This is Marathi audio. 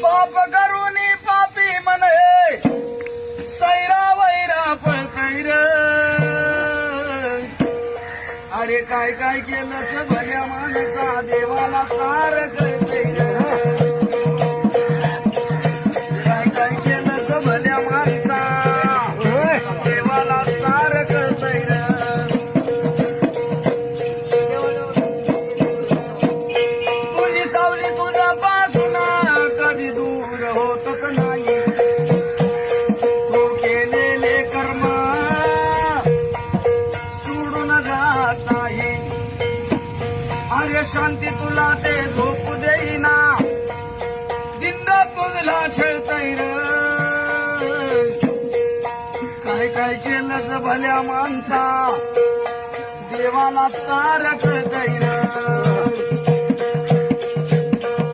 पाप करून पापी म्हणे सैरा वैरा पळतय र. अरे काय काय केलं भल्या माणसा देवाला सार करतय र. काय काय केलं भल्या माणसा देवाला सार करतय र. तुझी सावली तुझा पासून कधी दूर होतच नाही. तू केलेले कर्म सोडून जात नाही. अरे शांती तुला ते झोपू देईना दिंड तुझला छळतय र. काय काय केलं भल्या माणसा देवाला सार कळतय र.